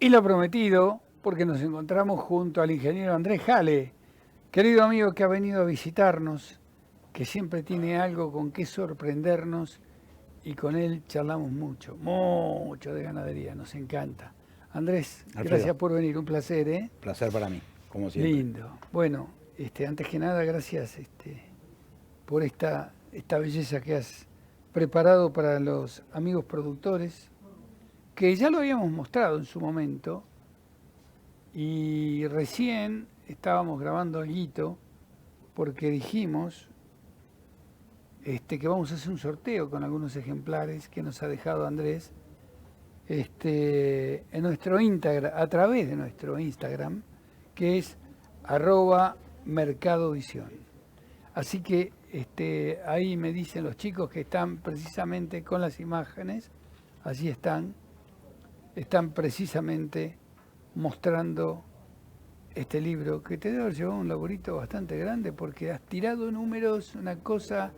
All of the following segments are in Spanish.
Y lo prometido, porque nos encontramos junto al ingeniero Andrés Jale, querido amigo que ha venido a visitarnos, que siempre tiene algo con qué sorprendernos y con él charlamos mucho, mucho de ganadería, nos encanta. Andrés, Alfredo, gracias por venir, un placer, ¿eh? placer para mí, como siempre. Lindo. Bueno, antes que nada, gracias por esta belleza que has preparado para los amigos productores, que ya lo habíamos mostrado en su momento, y recién estábamos grabando algo porque dijimos que vamos a hacer un sorteo con algunos ejemplares que nos ha dejado Andrés en nuestro Instagram, a través de nuestro Instagram, que es @mercadoedición. Así que ahí me dicen los chicos que están precisamente con las imágenes, allí están precisamente mostrando este libro, que te debe haber llevado un laborito bastante grande porque has tirado números, una cosa,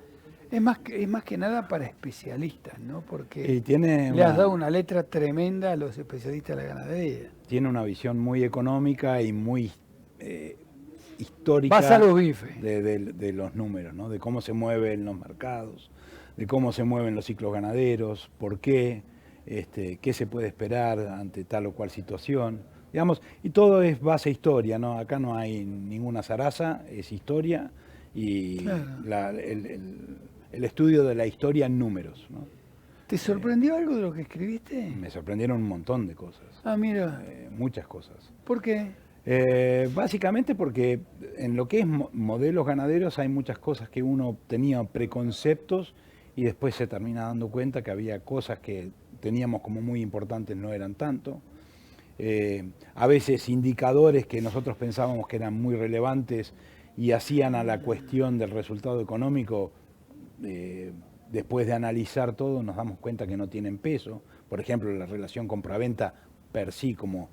es más que nada para especialistas, ¿no? Porque Y tiene le has dado una, una letra tremenda a los especialistas de la ganadería. tiene una visión muy económica y muy Vas a histórica los bifes. de los números, ¿no? De cómo se mueven los mercados, de cómo se mueven los ciclos ganaderos, por qué, qué se puede esperar ante tal o cual situación. Digamos, y todo es base historia, ¿no? Acá no hay ninguna zaraza, es historia y Claro. el estudio de la historia en números, ¿no? ¿Te sorprendió algo de lo que escribiste? Me sorprendieron un montón de cosas, Ah, mira. muchas cosas. ¿Por qué? Básicamente porque en lo que es modelos ganaderos hay muchas cosas que uno tenía preconceptos y después se termina dando cuenta que había cosas que teníamos como muy importantes no eran tanto. A veces indicadores que nosotros pensábamos que eran muy relevantes y hacían a la cuestión del resultado económico, después de analizar todo nos damos cuenta que no tienen peso. Por ejemplo, la relación compra-venta per sí como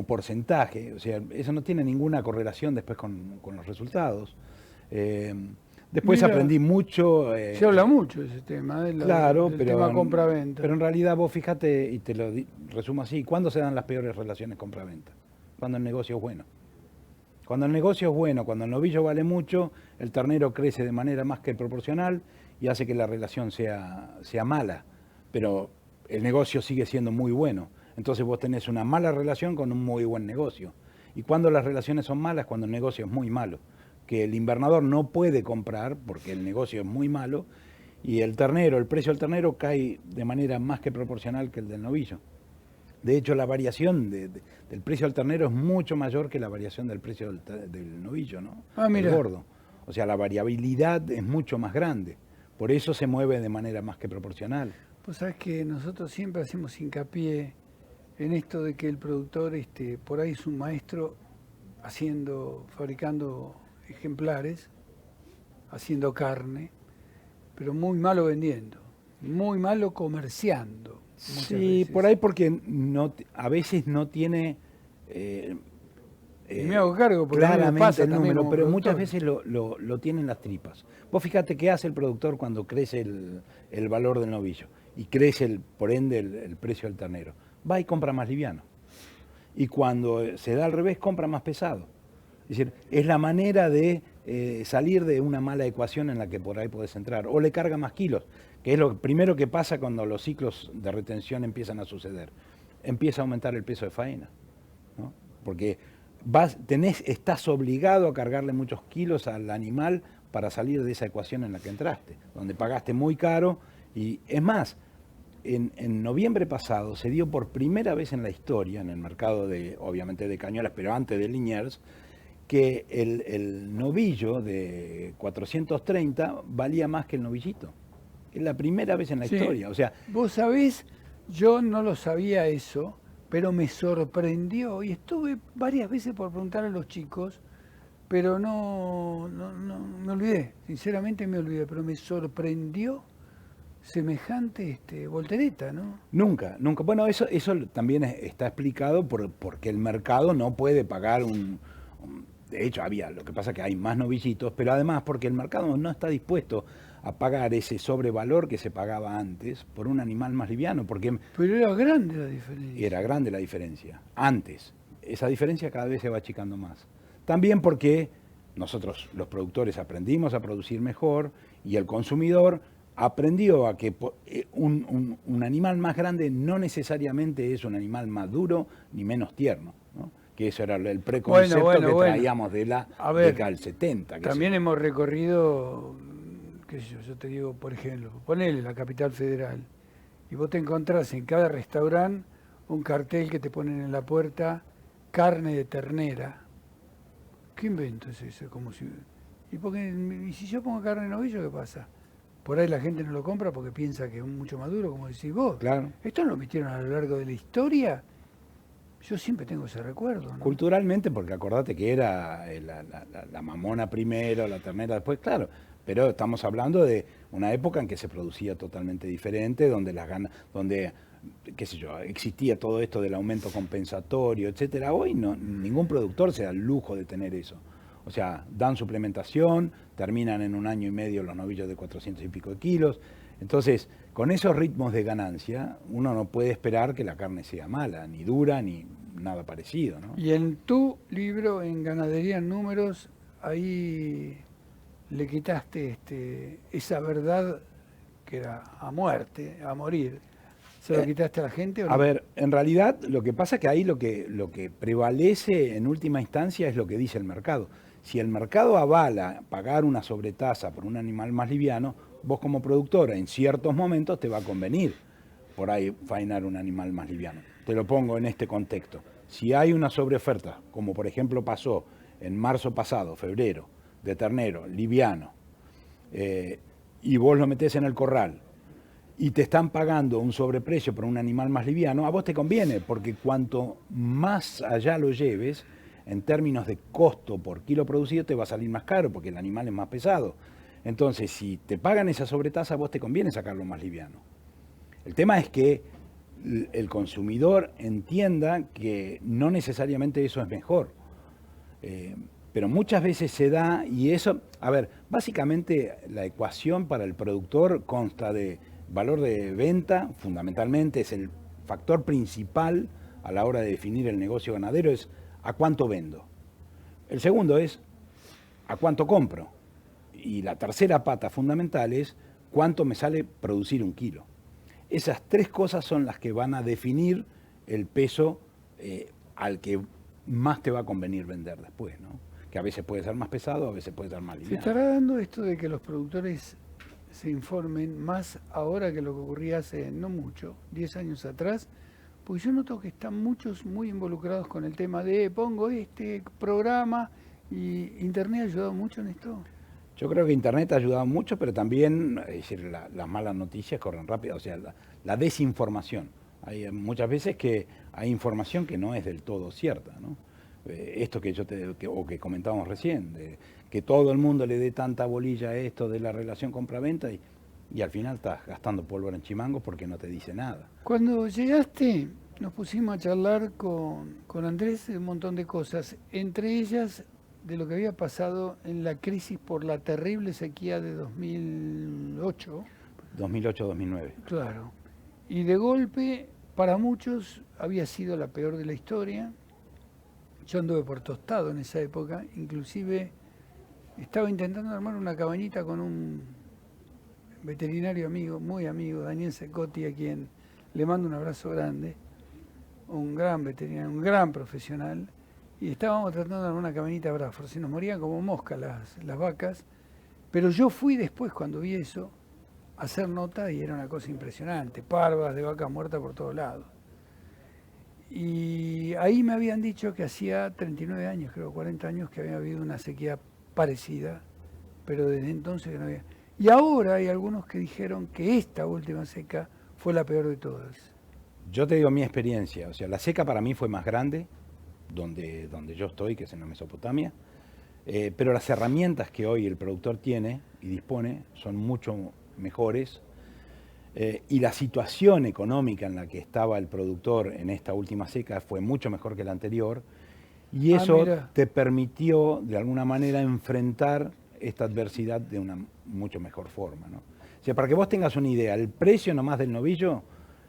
porcentaje, o sea, eso no tiene ninguna correlación después con los resultados. Eh, Después Mira, aprendí mucho, se habla mucho de ese tema, claro, del pero tema compra-venta. pero en realidad vos fíjate, y te lo resumo así, ¿cuándo se dan las peores relaciones compra-venta? Cuando el negocio es bueno. Cuando el negocio es bueno, cuando el novillo vale mucho, el ternero crece de manera más que proporcional y hace que la relación sea mala, pero el negocio sigue siendo muy bueno. Entonces vos tenés una mala relación con un muy buen negocio. Y cuando las relaciones son malas, cuando el negocio es muy malo, que el invernador no puede comprar porque el negocio es muy malo y el ternero, el precio del ternero cae de manera más que proporcional que el del novillo. De hecho, la variación del precio del ternero es mucho mayor que la variación del precio del novillo, ¿no? Ah, Del mira, gordo. O sea, la variabilidad es mucho más grande. Por eso se mueve de manera más que proporcional. pues sabes que nosotros siempre hacemos hincapié en esto de que el productor por ahí es un maestro fabricando ejemplares, haciendo carne, pero muy malo vendiendo, muy malo comerciando muchas Sí, por veces. ahí porque no, a veces no tiene eh, Y me hago cargo porque a mí me claramente pasa el también número, como pero muchas productor. veces lo tienen las tripas. Vos fíjate qué hace el productor cuando crece el valor del novillo y crece por ende el precio del ternero. Va y compra más liviano. Y cuando se da al revés, compra más pesado. Es decir, es la manera de salir de una mala ecuación en la que por ahí podés entrar. O le carga más kilos, que es lo primero que pasa cuando los ciclos de retención empiezan a suceder. Empieza a aumentar el peso de faena, ¿no? Porque estás obligado a cargarle muchos kilos al animal para salir de esa ecuación en la que entraste, donde pagaste muy caro. Y es más, en noviembre pasado se dio por primera vez en la historia, en el mercado obviamente de Cañuelas, pero antes de Liniers, que el novillo de 430 valía más que el novillito. Es la primera vez en la Sí, historia. O sea, vos sabés, yo no lo sabía eso, pero me sorprendió y estuve varias veces por preguntar a los chicos, pero no, me olvidé, sinceramente me olvidé, pero me sorprendió semejante voltereta, ¿no? nunca, nunca. Bueno, eso también está explicado porque el mercado no puede pagar de hecho, lo que pasa es que hay más novillitos, pero además porque el mercado no está dispuesto a pagar ese sobrevalor que se pagaba antes por un animal más liviano, porque Pero era grande la diferencia. era grande la diferencia. Antes, esa diferencia cada vez se va achicando más. También porque nosotros, los productores, aprendimos a producir mejor y el consumidor aprendió a que un animal más grande no necesariamente es un animal más duro ni menos tierno, ¿no? Que eso era el preconcepto que traíamos de la década del 70. También hemos recorrido, qué sé yo te digo, por ejemplo, ponele la Capital Federal y vos te encontrás en cada restaurante un cartel que te ponen en la puerta, carne de ternera. ¿Qué invento es ese? ¿Y si yo pongo carne de novillo, qué pasa? Por ahí la gente no lo compra porque piensa que es mucho más duro, como decís vos. Claro. Esto no lo metieron a lo largo de la historia. Yo siempre tengo ese recuerdo, ¿no? Culturalmente, porque acordate que era la mamona primero, la ternera después, claro. Pero estamos hablando de una época en que se producía totalmente diferente, donde qué sé yo, existía todo esto del aumento compensatorio, etcétera. Hoy ningún productor se da el lujo de tener eso. O sea, dan suplementación, terminan en 1 año y medio los novillos de 400 y pico de kilos. Entonces, con esos ritmos de ganancia, uno no puede esperar que la carne sea mala, ni dura, ni nada parecido, ¿no? Y en tu libro, en Ganadería en Números, ahí le quitaste esa verdad que era a muerte, a morir. ¿Se lo quitaste a la gente o no? A ver, en realidad lo que pasa es que ahí lo que prevalece en última instancia es lo que dice el mercado. Si el mercado avala pagar una sobretasa por un animal más liviano, vos como productora en ciertos momentos te va a convenir por ahí faenar un animal más liviano. Te lo pongo en este contexto. Si hay una sobreoferta, como por ejemplo pasó en marzo pasado, febrero, de ternero liviano, y vos lo metés en el corral, y te están pagando un sobreprecio por un animal más liviano, a vos te conviene, porque cuanto más allá lo lleves, en términos de costo por kilo producido, te va a salir más caro, porque el animal es más pesado. Entonces, si te pagan esa sobretasa, a vos te conviene sacarlo más liviano. El tema es que el consumidor entienda que no necesariamente eso es mejor. Pero muchas veces se da, y eso, a ver, básicamente la ecuación para el productor consta de valor de venta, fundamentalmente es el factor principal a la hora de definir el negocio ganadero, es a cuánto vendo. El segundo es a cuánto compro. Y la tercera pata fundamental es cuánto me sale producir 1 kilo. Esas 3 cosas son las que van a definir el peso al que más te va a convenir vender después, ¿no? Que a veces puede ser más pesado, a veces puede ser más liviano. ¿Se estará dando esto de que los productores se informen más ahora que lo que ocurría hace no mucho, 10 años atrás? Porque yo noto que están muchos muy involucrados con el tema de pongo este programa, y Internet ha ayudado mucho en esto. Yo creo que Internet ha ayudado mucho, pero también, es decir, las malas noticias corren rápido, o sea, la desinformación. Hay muchas veces que hay información que no es del todo cierta, ¿no? Esto que comentábamos recién, de que todo el mundo le dé tanta bolilla a esto de la relación compra-venta y al final estás gastando pólvora en chimangos porque no te dice nada. Cuando llegaste, nos pusimos a charlar con Andrés de un montón de cosas, entre ellas de lo que había pasado en la crisis por la terrible sequía de 2008. 2008-2009. Claro. Y de golpe, para muchos, había sido la peor de la historia. Yo anduve por Tostado en esa época, inclusive estaba intentando armar una cabañita con un veterinario amigo, muy amigo, Daniel Secotti, a quien le mando un abrazo grande, un gran veterinario, un gran profesional, y estábamos tratando de armar una cabañita Bradford, se nos morían como moscas las vacas, pero yo fui después, cuando vi eso, a hacer nota y era una cosa impresionante, parvas de vacas muertas por todos lados. Y ahí me habían dicho que hacía 39 años, creo 40 años, que había habido una sequía parecida, pero desde entonces que no había. Y ahora hay algunos que dijeron que esta última seca fue la peor de todas. Yo te digo mi experiencia, o sea, la seca para mí fue más grande, donde yo estoy, que es en la Mesopotamia, pero las herramientas que hoy el productor tiene y dispone son mucho mejores, y la situación económica en la que estaba el productor en esta última seca fue mucho mejor que la anterior, y eso te permitió de alguna manera enfrentar esta adversidad de una mucho mejor forma, ¿no? O sea, para que vos tengas una idea, el precio nomás del novillo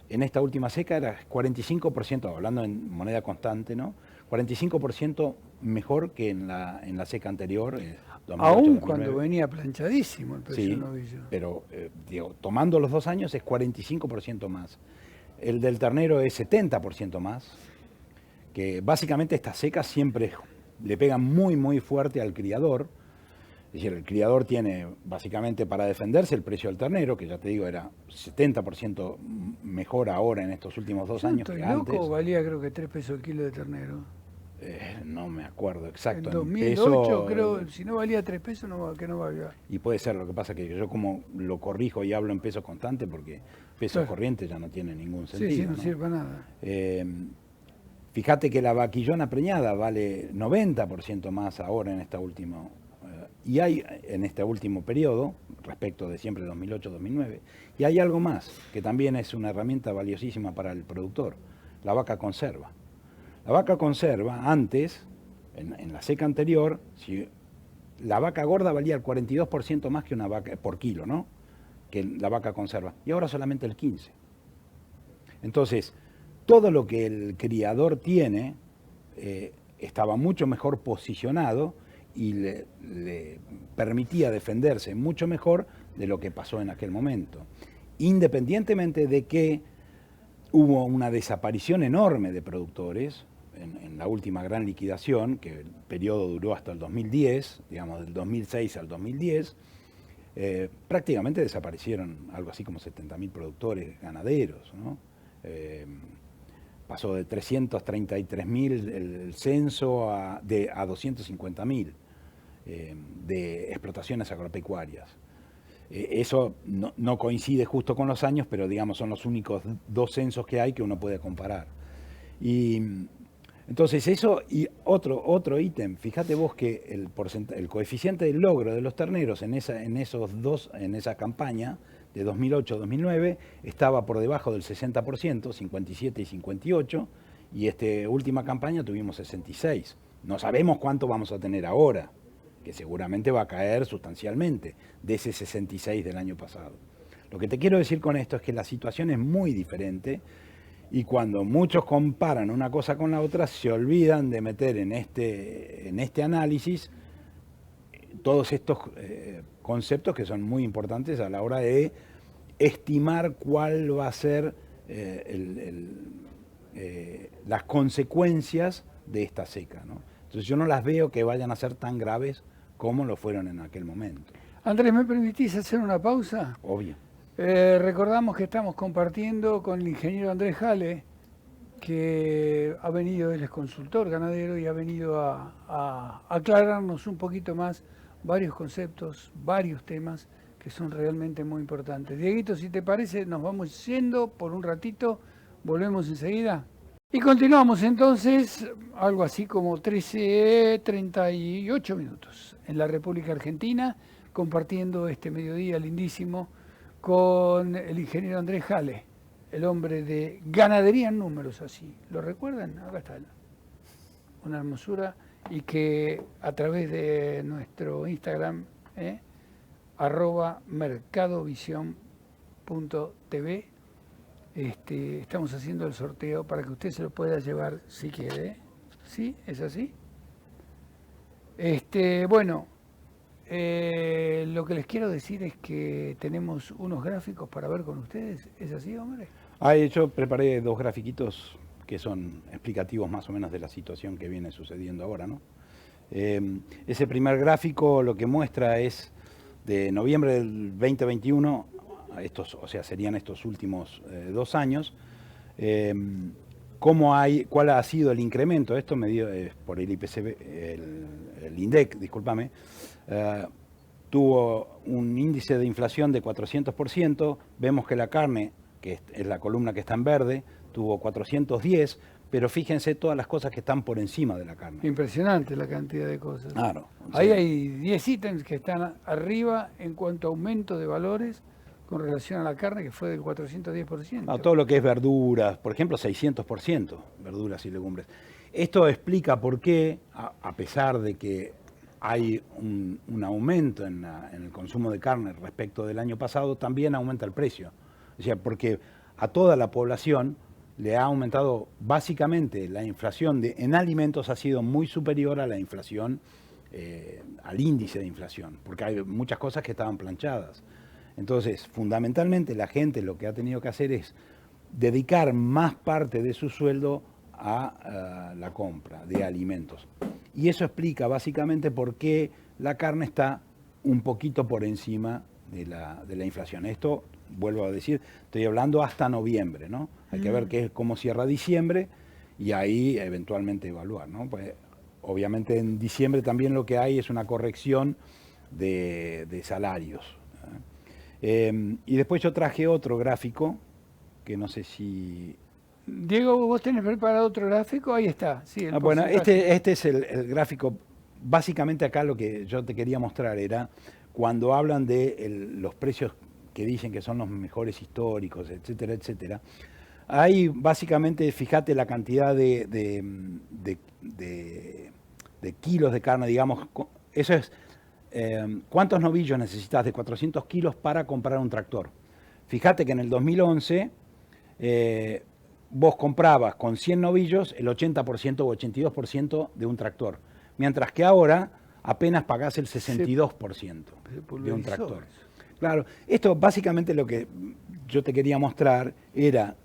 en esta última seca era 45%, hablando en moneda constante, ¿no? 45% mejor que en la seca anterior. 2008, Aún 2009. cuando venía planchadísimo el precio Sí, del novillo. pero digo, tomando los 2 años es 45% más. El del ternero es 70% más, que básicamente estas secas siempre le pegan muy, muy fuerte al criador. Es decir, el criador tiene básicamente para defenderse el precio del ternero, que ya te digo era 70% mejor ahora en estos últimos 2 años Estoy que loco, antes. valía creo que 3 pesos el kilo de ternero. No me acuerdo exacto. En En 2008 peso, creo, si no valía 3 pesos, que no valía. y puede ser, lo que pasa que yo como lo corrijo y hablo en peso constante porque peso Claro. corriente ya no tiene ningún sentido. Sí, sí, no ¿no? sirve para nada. Fíjate que la vaquillona preñada vale 90% más ahora en esta última, y hay en este último periodo, respecto de siempre 2008-2009, y hay algo más, que también es una herramienta valiosísima para el productor, la vaca conserva. La vaca conserva, antes, en la seca anterior, si la vaca gorda valía el 42% más que una vaca por kilo, ¿no? Que la vaca conserva, y ahora solamente el 15%. Entonces, todo lo que el criador tiene estaba mucho mejor posicionado y le permitía defenderse mucho mejor de lo que pasó en aquel momento. Independientemente de que hubo una desaparición enorme de productores en la última gran liquidación, que el periodo duró hasta el 2010, digamos del 2006 al 2010, prácticamente desaparecieron algo así como 70.000 productores ganaderos, ¿no? Pasó de 333.000 el censo a 250.000 de explotaciones agropecuarias. Eso no coincide justo con los años, pero digamos son los únicos 2 censos que hay que uno puede comparar. Y entonces eso y otro ítem, fíjate vos que el coeficiente de logro de los terneros en esa campaña de 2008-2009 estaba por debajo del 60%, 57 y 58, y esta última campaña tuvimos 66. No sabemos cuánto vamos a tener ahora, que seguramente va a caer sustancialmente de ese 66 del año pasado. Lo que te quiero decir con esto es que la situación es muy diferente y cuando muchos comparan una cosa con la otra se olvidan de meter en este análisis todos estos conceptos que son muy importantes a la hora de estimar cuál va a ser las consecuencias de esta seca, ¿no? Entonces yo no las veo que vayan a ser tan graves como lo fueron en aquel momento. Andrés, ¿me permitís hacer una pausa? Obvio. Recordamos que estamos compartiendo con el ingeniero Andrés Jale, que ha venido, él es consultor ganadero y ha venido a aclararnos un poquito más varios conceptos, varios temas que son realmente muy importantes. Dieguito, si te parece, nos vamos yendo por un ratito, volvemos enseguida. Y continuamos entonces, algo así como 13:38 minutos en la República Argentina, compartiendo este mediodía lindísimo con el ingeniero Andrés Jale, el hombre de Ganadería en Números, así. ¿Lo recuerdan? Acá está. Una hermosura y que a través de nuestro Instagram, @mercadovision.tv, estamos haciendo el sorteo para que usted se lo pueda llevar si quiere. ¿Sí? ¿Es así? Bueno, lo que les quiero decir es que tenemos unos gráficos para ver con ustedes. ¿Es así, hombre? Yo preparé 2 grafiquitos que son explicativos más o menos de la situación que viene sucediendo ahora, ¿no? Ese primer gráfico lo que muestra es de noviembre del 2021, serían estos últimos 2 años, cuál ha sido el incremento. Esto medido por el IPC, el INDEC, discúlpame, tuvo un índice de inflación de 400%, vemos que la carne, que es la columna que está en verde, tuvo 410, pero fíjense todas las cosas que están por encima de la carne. Impresionante la cantidad de cosas. Claro. Ahí hay 10 ítems que están arriba en cuanto a aumento de valores con relación a la carne, que fue del 410%. Todo lo que es verduras, por ejemplo, 600%, verduras y legumbres. Esto explica por qué, a pesar de que hay un aumento en el consumo de carne respecto del año pasado, también aumenta el precio. O sea, porque a toda la población le ha aumentado básicamente la inflación en alimentos ha sido muy superior a la inflación, al índice de inflación, porque hay muchas cosas que estaban planchadas. Entonces, fundamentalmente la gente lo que ha tenido que hacer es dedicar más parte de su sueldo a la compra de alimentos. Y eso explica básicamente por qué la carne está un poquito por encima de la inflación. Esto, vuelvo a decir, estoy hablando hasta noviembre, ¿no? Hay que ver cómo cierra diciembre y ahí eventualmente evaluar, ¿no? Pues, obviamente en diciembre también lo que hay es una corrección de salarios. Y después yo traje otro gráfico, que no sé si... Diego, ¿vos tenés preparado otro gráfico? Ahí está. Sí, el bueno, porcentaje. este es el gráfico. Básicamente acá lo que yo te quería mostrar era cuando hablan de los precios que dicen que son los mejores históricos, etcétera, etcétera. Ahí básicamente, fíjate la cantidad de kilos de carne, digamos, eso es cuántos novillos necesitas de 400 kilos para comprar un tractor. Fíjate que en el 2011 vos comprabas con 100 novillos el 80% o 82% de un tractor, mientras que ahora apenas pagás el 62% de un tractor. Claro, esto básicamente lo que yo te quería mostrar era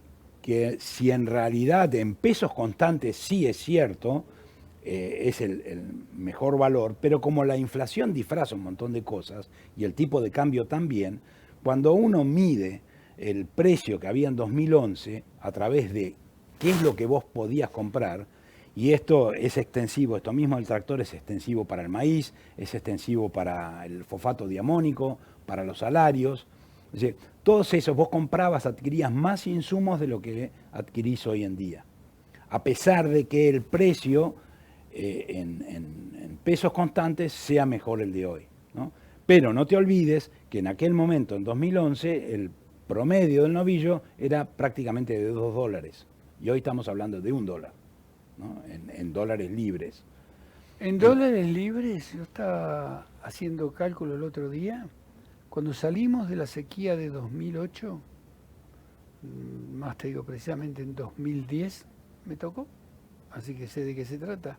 que si en realidad en pesos constantes sí es cierto, es el mejor valor, pero como la inflación disfraza un montón de cosas y el tipo de cambio también, cuando uno mide el precio que había en 2011 a través de qué es lo que vos podías comprar, y esto es extensivo, esto mismo del tractor es extensivo para el maíz, es extensivo para el fosfato diamónico, para los salarios. Es decir, todos esos vos comprabas, adquirías más insumos de lo que adquirís hoy en día. A pesar de que el precio en pesos constantes sea mejor el de hoy, ¿no? Pero no te olvides que en aquel momento, en 2011, el promedio del novillo era prácticamente de $2. Y hoy estamos hablando de $1, ¿no? En dólares libres. En dólares libres, yo estaba haciendo cálculo el otro día, cuando salimos de la sequía de 2008, más te digo precisamente en 2010 me tocó, así que sé de qué se trata.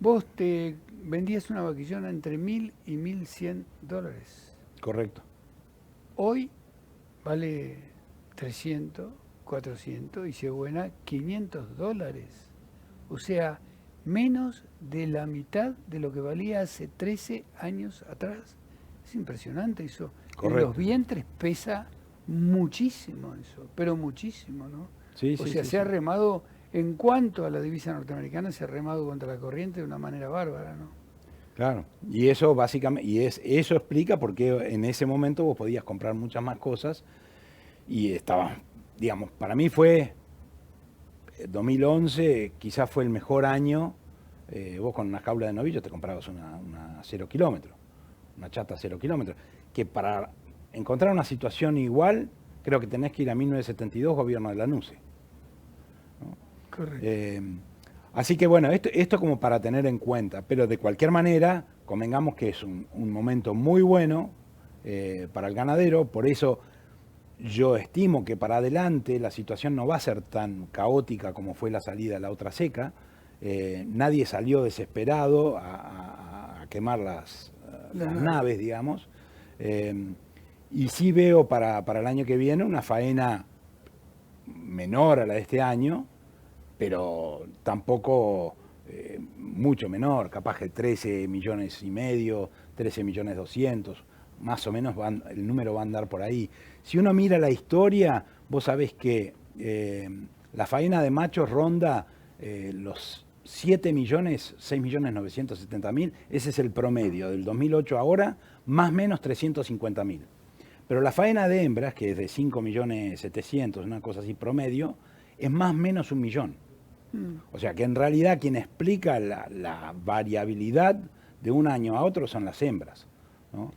Vos te vendías una vaquillona entre $1.000 y $1.100. Correcto. Hoy vale 300, 400 y si es buena $500. O sea, menos de la mitad de lo que valía hace 13 años atrás. Es impresionante eso. Correcto. En los vientres pesa muchísimo eso, pero muchísimo, ¿no? Sí, o sí, sea, sí, se ha sí. remado, en cuanto a la divisa norteamericana, se ha remado contra la corriente de una manera bárbara, ¿no? Claro, y eso básicamente, eso explica por qué en ese momento vos podías comprar muchas más cosas y estaba, digamos, para mí fue 2011, quizás fue el mejor año. Vos con una jaula de novillos te comprabas una 0 kilómetros, una chata 0 kilómetros, que para encontrar una situación igual, creo que tenés que ir a 1972, gobierno de la NUCE, ¿no? Correcto. Así que bueno, esto como para tener en cuenta, pero de cualquier manera, convengamos que es un momento muy bueno para el ganadero, por eso yo estimo que para adelante la situación no va a ser tan caótica como fue la salida de la otra seca. Nadie salió desesperado a quemar las naves, digamos. Y sí veo para el año que viene una faena menor a la de este año, pero tampoco mucho menor, capaz que 13,5 millones, 13,200,000, más o menos el número va a andar por ahí. Si uno mira la historia, vos sabés que la faena de machos ronda los 7 millones, 6,970,000, ese es el promedio del 2008 ahora, más o menos 350,000. Pero la faena de hembras, que es de 5,700,000, una cosa así promedio, es más o menos 1 millón. O sea que en realidad quien explica la variabilidad de un año a otro son las hembras, ¿no?